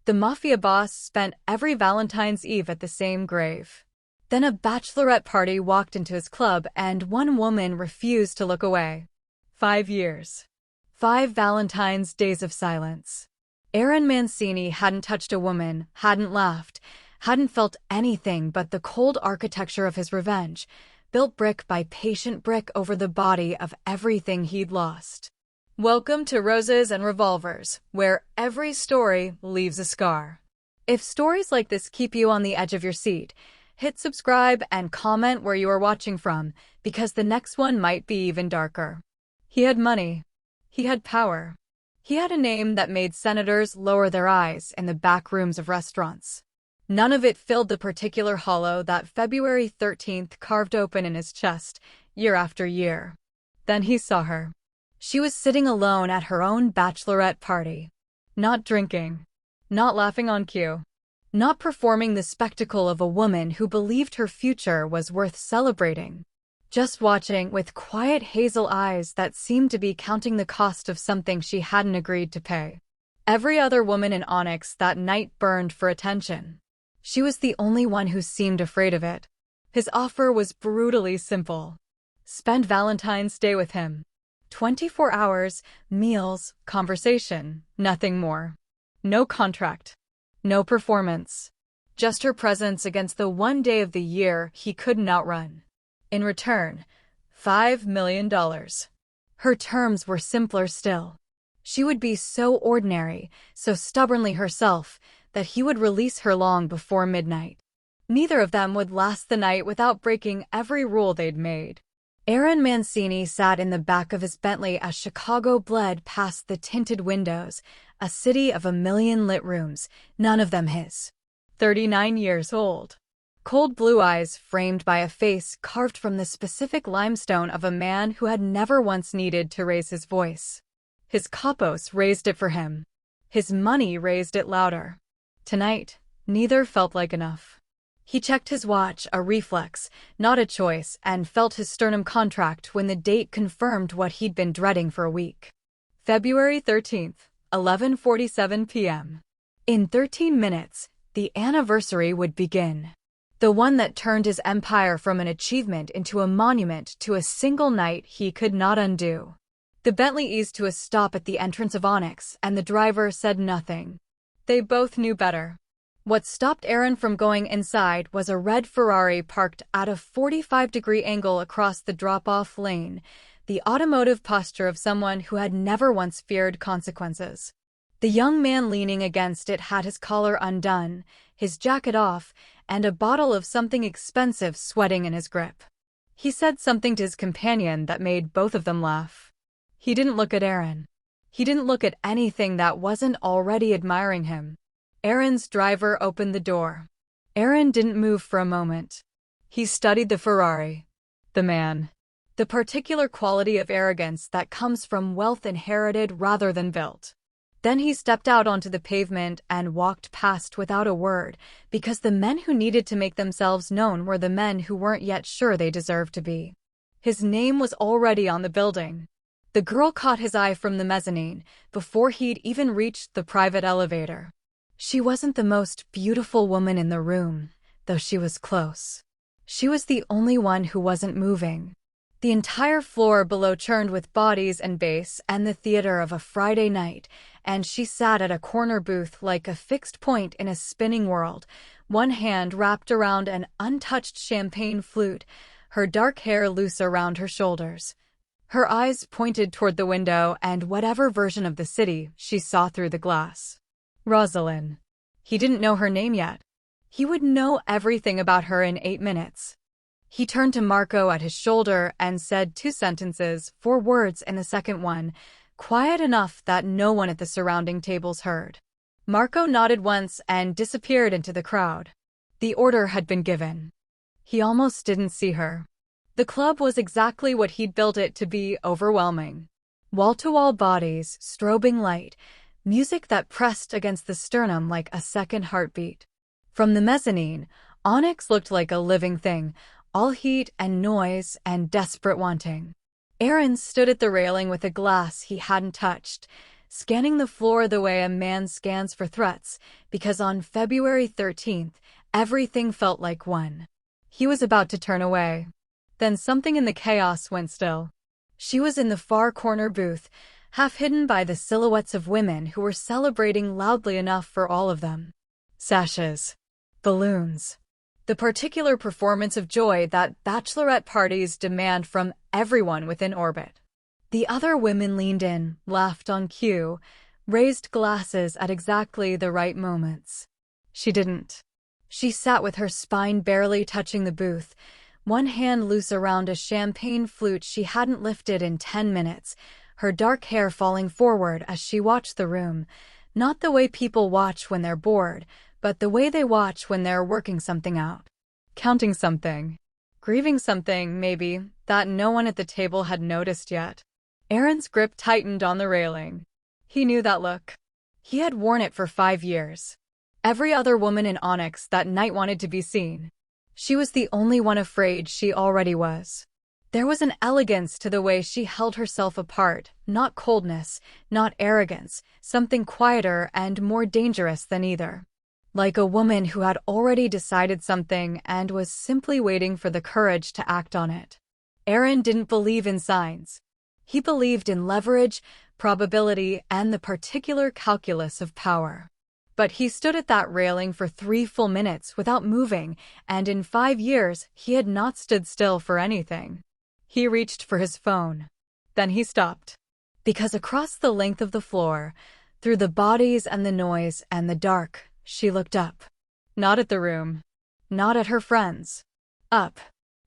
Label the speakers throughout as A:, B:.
A: The Mafia boss spent every Valentine's Eve at the same grave. Then a bachelorette party walked into his club and one woman refused to look away. 5 years. 5 Valentine's days of silence. Aaron Mancini hadn't touched a woman, hadn't laughed, hadn't felt anything but the cold architecture of his revenge, built brick by patient brick over the body of everything he'd lost. Welcome to Roses and Revolvers, where every story leaves a scar. If stories like this keep you on the edge of your seat, hit subscribe and comment where you are watching from, because the next one might be even darker. He had money. He had power. He had a name that made senators lower their eyes in the back rooms of restaurants. None of it filled the particular hollow that February 13th carved open in his chest, year after year. Then he saw her. She was sitting alone at her own bachelorette party. Not drinking. Not laughing on cue. Not performing the spectacle of a woman who believed her future was worth celebrating. Just watching with quiet hazel eyes that seemed to be counting the cost of something she hadn't agreed to pay. Every other woman in Onyx that night burned for attention. She was the only one who seemed afraid of it. His offer was brutally simple. Spend Valentine's Day with him. 24 hours, meals, conversation, nothing more. No contract. No performance. Just her presence against the one day of the year he couldn't outrun. In return, $5 million. Her terms were simpler still. She would be so ordinary, so stubbornly herself, that he would release her long before midnight. Neither of them would last the night without breaking every rule they'd made. Aaron Mancini sat in the back of his Bentley as Chicago bled past the tinted windows, a city of 1,000,000 lit rooms, none of them his. 39 years old. Cold blue eyes framed by a face carved from the specific limestone of a man who had never once needed to raise his voice. His kapos raised it for him. His money raised it louder. Tonight, neither felt like enough. He checked his watch, a reflex, not a choice, and felt his sternum contract when the date confirmed what he'd been dreading for a week. February 13th, 11:47 p.m. In 13 minutes, the anniversary would begin. The one that turned his empire from an achievement into a monument to a single night he could not undo. The Bentley eased to a stop at the entrance of Onyx, and the driver said nothing. They both knew better. What stopped Aaron from going inside was a red Ferrari parked at a 45-degree angle across the drop-off lane, the automotive posture of someone who had never once feared consequences. The young man leaning against it had his collar undone, his jacket off, and a bottle of something expensive sweating in his grip. He said something to his companion that made both of them laugh. He didn't look at Aaron. He didn't look at anything that wasn't already admiring him. Aaron's driver opened the door. Aaron didn't move for a moment. He studied the Ferrari. The man. The particular quality of arrogance that comes from wealth inherited rather than built. Then he stepped out onto the pavement and walked past without a word, because the men who needed to make themselves known were the men who weren't yet sure they deserved to be. His name was already on the building. The girl caught his eye from the mezzanine, before he'd even reached the private elevator. She wasn't the most beautiful woman in the room, though she was close. She was the only one who wasn't moving. The entire floor below churned with bodies and bass and the theater of a Friday night, and she sat at a corner booth like a fixed point in a spinning world, one hand wrapped around an untouched champagne flute, her dark hair loose around her shoulders. Her eyes pointed toward the window and whatever version of the city she saw through the glass. Rosalind. He didn't know her name yet. He would know everything about her in 8 minutes. He turned to Marco at his shoulder and said 2 sentences, 4 words in the second one, quiet enough that no one at the surrounding tables heard. Marco nodded once and disappeared into the crowd. The order had been given. He almost didn't see her. The club was exactly what he'd built it to be, overwhelming. Wall-to-wall bodies, strobing light, music that pressed against the sternum like a second heartbeat. From the mezzanine, Onyx looked like a living thing, all heat and noise and desperate wanting. Aaron stood at the railing with a glass he hadn't touched, scanning the floor the way a man scans for threats, because on February 13th, everything felt like one. He was about to turn away. Then something in the chaos went still. She was in the far corner booth, half hidden by the silhouettes of women who were celebrating loudly enough for all of them. Sashes. Balloons. The particular performance of joy that bachelorette parties demand from everyone within orbit. The other women leaned in, laughed on cue, raised glasses at exactly the right moments. She didn't. She sat with her spine barely touching the booth, one hand loose around a champagne flute she hadn't lifted in 10 minutes, her dark hair falling forward as she watched the room, not the way people watch when they're bored, but the way they watch when they're working something out. Counting something. Grieving something, maybe, that no one at the table had noticed yet. Aaron's grip tightened on the railing. He knew that look. He had worn it for 5 years. Every other woman in Onyx that night wanted to be seen. She was the only one afraid she already was. There was an elegance to the way she held herself apart, not coldness, not arrogance, something quieter and more dangerous than either. Like a woman who had already decided something and was simply waiting for the courage to act on it. Aaron didn't believe in signs. He believed in leverage, probability, and the particular calculus of power. But he stood at that railing for 3 full minutes without moving, and in 5 years he had not stood still for anything. He reached for his phone. Then he stopped. Because across the length of the floor, through the bodies and the noise and the dark, she looked up. Not at the room. Not at her friends. Up.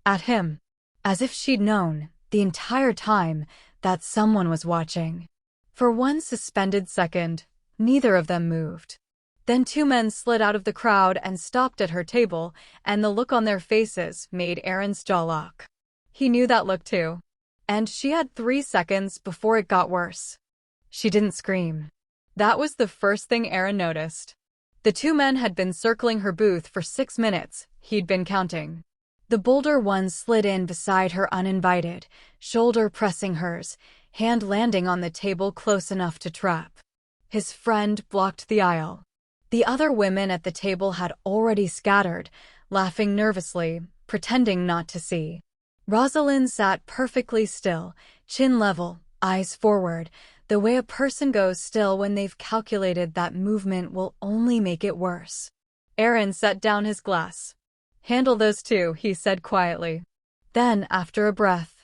A: At him. As if she'd known, the entire time, that someone was watching. For one suspended second, neither of them moved. Then 2 men slid out of the crowd and stopped at her table, and the look on their faces made Aaron's jaw lock. He knew that look too. And she had 3 seconds before it got worse. She didn't scream. That was the first thing Aaron noticed. The 2 men had been circling her booth for 6 minutes, he'd been counting. The bolder one slid in beside her uninvited, shoulder pressing hers, hand landing on the table close enough to trap. His friend blocked the aisle. The other women at the table had already scattered, laughing nervously, pretending not to see. Rosalind sat perfectly still, chin level, eyes forward, the way a person goes still when they've calculated that movement will only make it worse. Aaron set down his glass. "Handle those 2, he said quietly. Then, after a breath,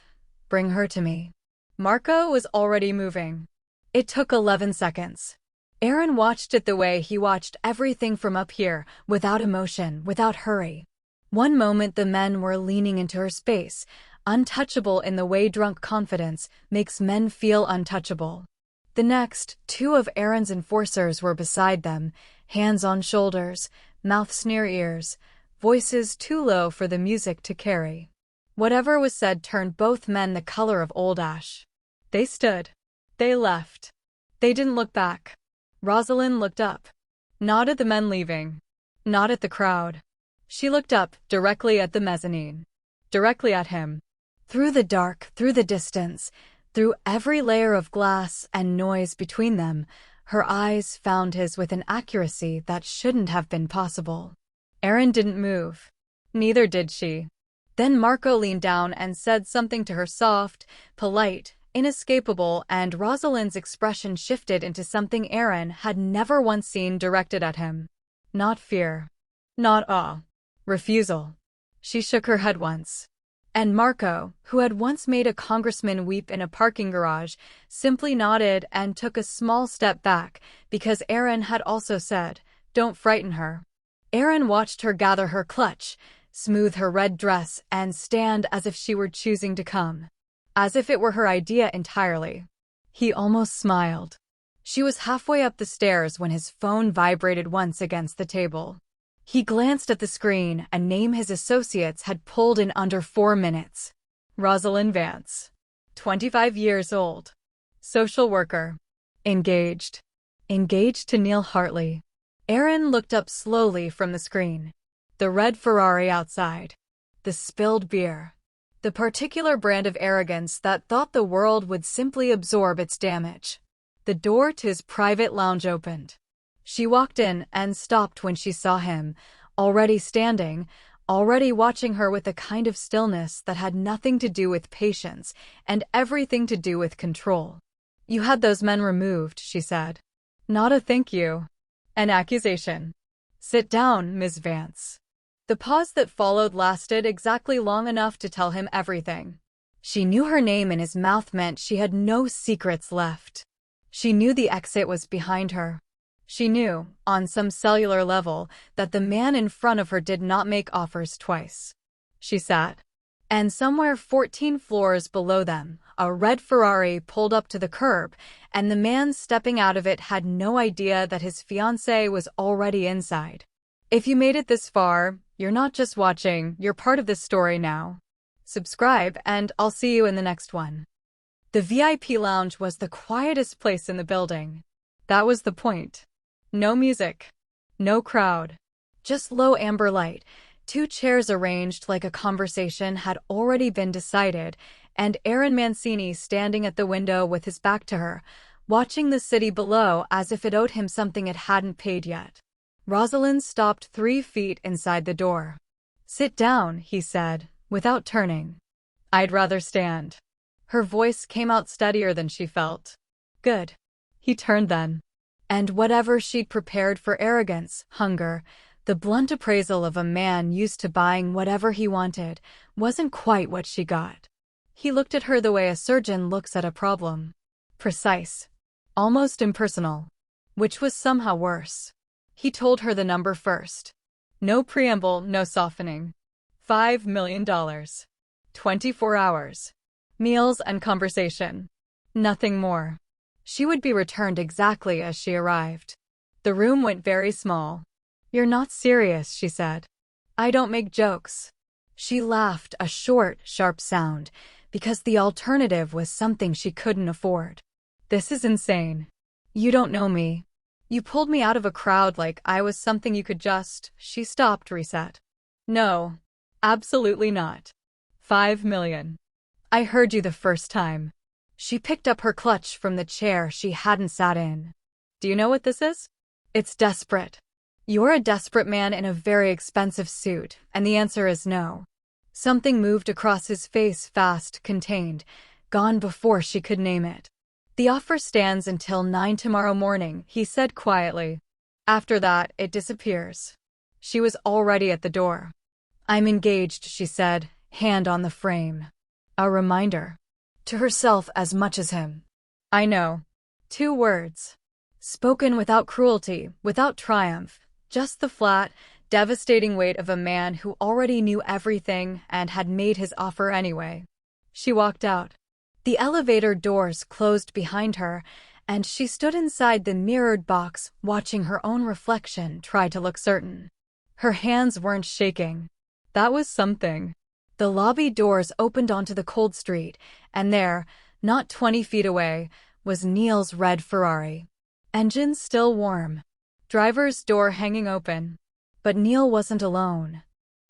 A: "Bring her to me." Marco was already moving. It took 11 seconds. Aaron watched it the way he watched everything from up here, without emotion, without hurry. One moment the men were leaning into her space, untouchable in the way drunk confidence makes men feel untouchable. The next, 2 of Aaron's enforcers were beside them, hands on shoulders, mouths near ears, voices too low for the music to carry. Whatever was said turned both men the color of old ash. They stood. They left. They didn't look back. Rosalind looked up. Not at the men leaving. Not at the crowd. She looked up, directly at the mezzanine. Directly at him. Through the dark, through the distance, through every layer of glass and noise between them, her eyes found his with an accuracy that shouldn't have been possible. Aaron didn't move. Neither did she. Then Marco leaned down and said something to her soft, polite, inescapable, and Rosalind's expression shifted into something Aaron had never once seen directed at him. Not fear. Not awe. Refusal. She shook her head once. And Marco, who had once made a congressman weep in a parking garage, simply nodded and took a small step back, because Aaron had also said, "Don't frighten her." Aaron watched her gather her clutch, smooth her red dress, and stand as if she were choosing to come. As if it were her idea entirely. He almost smiled. She was halfway up the stairs when his phone vibrated once against the table. He glanced at the screen, a name his associates had pulled in under 4 minutes. Rosalind Vance. 25 years old. Social worker. Engaged. Engaged to Neil Hartley. Aaron looked up slowly from the screen. The red Ferrari outside. The spilled beer. The particular brand of arrogance that thought the world would simply absorb its damage. The door to his private lounge opened. She walked in and stopped when she saw him, already standing, already watching her with a kind of stillness that had nothing to do with patience and everything to do with control. "You had those men removed," she said. "Not a thank you. An accusation." "Sit down, Ms. Vance." The pause that followed lasted exactly long enough to tell him everything. She knew her name in his mouth meant she had no secrets left. She knew the exit was behind her. She knew, on some cellular level, that the man in front of her did not make offers twice. She sat. And somewhere 14 floors below them, a red Ferrari pulled up to the curb, and the man stepping out of it had no idea that his fiancée was already inside. If you made it this far, you're not just watching, you're part of this story now. Subscribe, and I'll see you in the next one. The VIP lounge was the quietest place in the building. That was the point. No music. No crowd. Just low amber light, 2 chairs arranged like a conversation had already been decided, and Aaron Mancini standing at the window with his back to her, watching the city below as if it owed him something it hadn't paid yet. Rosalind stopped 3 feet inside the door. "Sit down," he said, without turning. "I'd rather stand." Her voice came out steadier than she felt. "Good." He turned then. And whatever she'd prepared for arrogance, hunger, the blunt appraisal of a man used to buying whatever he wanted, wasn't quite what she got. He looked at her the way a surgeon looks at a problem. Precise. Almost impersonal. Which was somehow worse. He told her the number first. No preamble, no softening. $5 million. 24 hours. Meals and conversation. Nothing more. She would be returned exactly as she arrived. The room went very small. "You're not serious," she said. "I don't make jokes." She laughed, a short, sharp sound, because the alternative was something she couldn't afford. "This is insane. You don't know me. You pulled me out of a crowd like I was something you could just—" She stopped, reset. "No, absolutely not. 5 million. I heard you the first time." She picked up her clutch from the chair she hadn't sat in. "Do you know what this is? It's desperate. You're a desperate man in a very expensive suit, and the answer is no." Something moved across his face, fast, contained, gone before she could name it. "The offer stands until 9 tomorrow morning," he said quietly. "After that, it disappears." She was already at the door. "I'm engaged," she said, hand on the frame. A reminder. To herself as much as him. "I know." 2 words. Spoken without cruelty, without triumph, just the flat, devastating weight of a man who already knew everything and had made his offer anyway. She walked out. The elevator doors closed behind her, and she stood inside the mirrored box, watching her own reflection try to look certain. Her hands weren't shaking. That was something. The lobby doors opened onto the cold street, and there, not 20 feet away, was Neil's red Ferrari. Engine still warm. Driver's door hanging open. But Neil wasn't alone.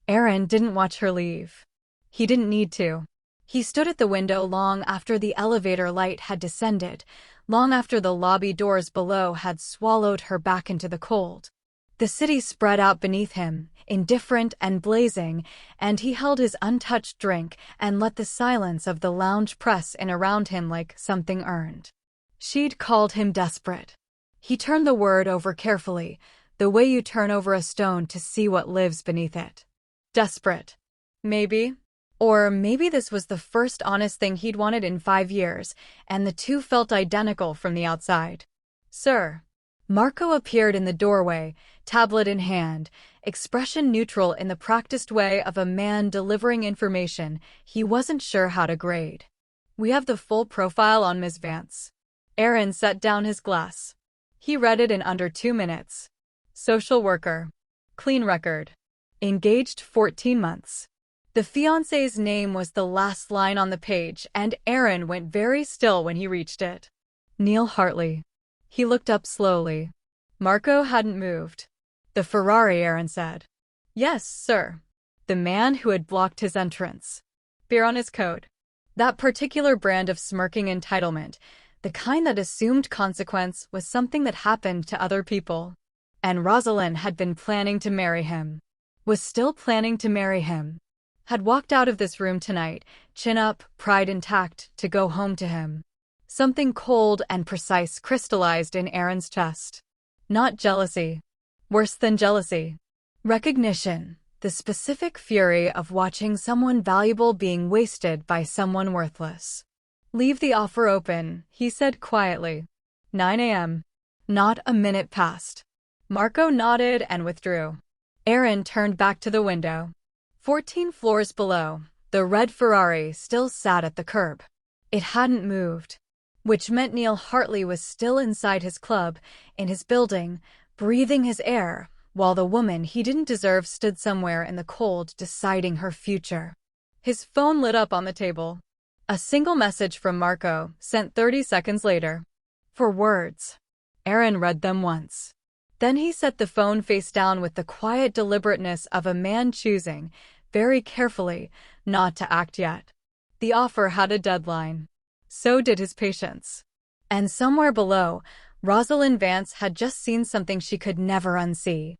A: Aaron didn't watch her leave. He didn't need to. He stood at the window long after the elevator light had descended, long after the lobby doors below had swallowed her back into the cold. The city spread out beneath him, indifferent and blazing, and he held his untouched drink and let the silence of the lounge press in around him like something earned. She'd called him desperate. He turned the word over carefully, the way you turn over a stone to see what lives beneath it. Desperate. Maybe. Or maybe this was the first honest thing he'd wanted in 5 years, and the two felt identical from the outside. "Sir." Marco appeared in the doorway, tablet in hand, expression neutral in the practiced way of a man delivering information he wasn't sure how to grade. "We have the full profile on Ms. Vance." Aaron set down his glass. He read it in under 2 minutes. Social worker. Clean record. Engaged 14 months. The fiancé's name was the last line on the page, and Aaron went very still when he reached it. Neil Hartley. He looked up slowly. Marco hadn't moved. "The Ferrari," Aaron said. "Yes, sir." The man who had blocked his entrance. Beer on his coat. That particular brand of smirking entitlement, The kind that assumed consequence was something that happened to other people. And Rosalind had been planning to marry him. Was still planning to marry him. Had walked out of this room tonight, chin up, pride intact, to go home to him. Something cold and precise crystallized in Aaron's chest. Not jealousy. Worse than jealousy. Recognition. The specific fury of watching someone valuable being wasted by someone worthless. Leave the offer open, he said quietly. 9 a.m. Not a minute passed. Marco nodded and withdrew. Aaron turned back to the window. 14 floors below, the red Ferrari still sat at the curb. It hadn't moved. Which meant Neil Hartley was still inside his club, in his building, breathing his air, while the woman he didn't deserve stood somewhere in the cold deciding her future. His phone lit up on the table. A single message from Marco, sent 30 seconds later. 4 words. Aaron read them once. Then he set the phone face down with the quiet deliberateness of a man choosing, very carefully, not to act yet. The offer had a deadline. So did his patience. And somewhere below, Rosalind Vance had just seen something she could never unsee.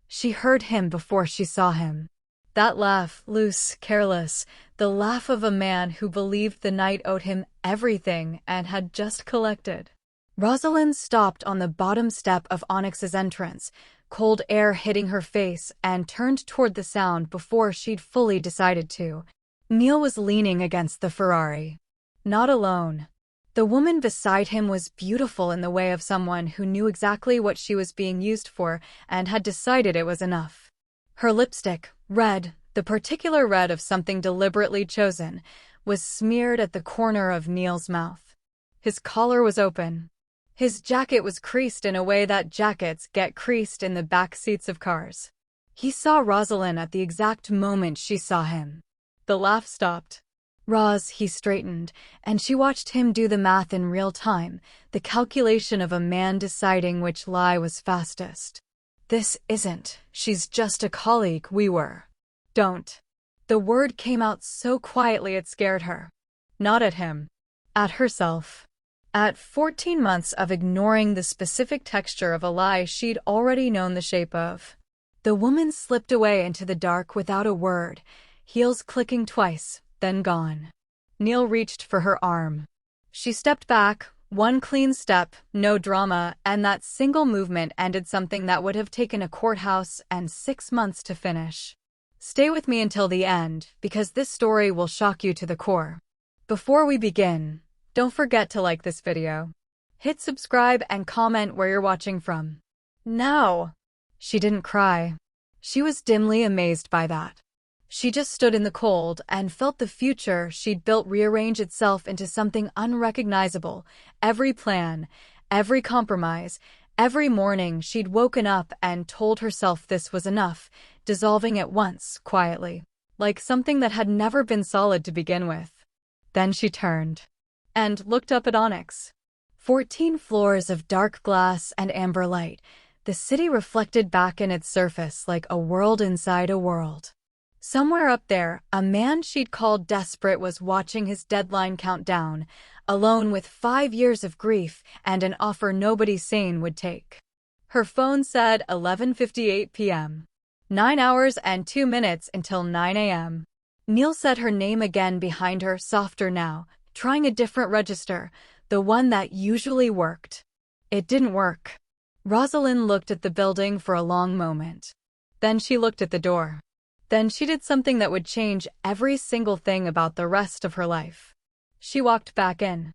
A: She heard him before she saw him. That laugh, loose, careless, the laugh of a man who believed the night owed him everything and had just collected. Rosalind stopped on the bottom step of Onyx's entrance, cold air hitting her face, and turned toward the sound before she'd fully decided to. Neil was leaning against the Ferrari. Not alone. The woman beside him was beautiful in the way of someone who knew exactly what she was being used for and had decided it was enough. Her lipstick, red, the particular red of something deliberately chosen, was smeared at the corner of Neil's mouth. His collar was open. His jacket was creased in a way that jackets get creased in the back seats of cars. He saw Rosalind at the exact moment she saw him. The laugh stopped. Roz, he straightened, and she watched him do the math in real time, the calculation of a man deciding which lie was fastest. This isn't, she's just a colleague, we were. Don't. The word came out so quietly it scared her. Not at him. At herself. At 14 months of ignoring the specific texture of a lie she'd already known the shape of. The woman slipped away into the dark without a word, heels clicking twice, then gone. Neil reached for her arm. She stepped back, one clean step, no drama, and that single movement ended something that would have taken a courthouse and 6 months to finish. Stay with me until the end, because this story will shock you to the core. Before we begin, don't forget to like this video. Hit subscribe and comment where you're watching from. Now! She didn't cry. She was dimly amazed by that. She just stood in the cold and felt the future she'd built rearrange itself into something unrecognizable. Every plan, every compromise, every morning she'd woken up and told herself this was enough, dissolving at once, quietly, like something that had never been solid to begin with. Then she turned and looked up at Onyx. 14 floors of dark glass and amber light, the city reflected back in its surface like a world inside a world. Somewhere up there, a man she'd called desperate was watching his deadline count down, alone with 5 years of grief and an offer nobody sane would take. Her phone said 11:58 p.m. 9 hours and 2 minutes until 9 a.m. Neil said her name again behind her, softer now, trying a different register, the one that usually worked. It didn't work. Rosalind looked at the building for a long moment. Then she looked at the door. Then she did something that would change every single thing about the rest of her life. She walked back in.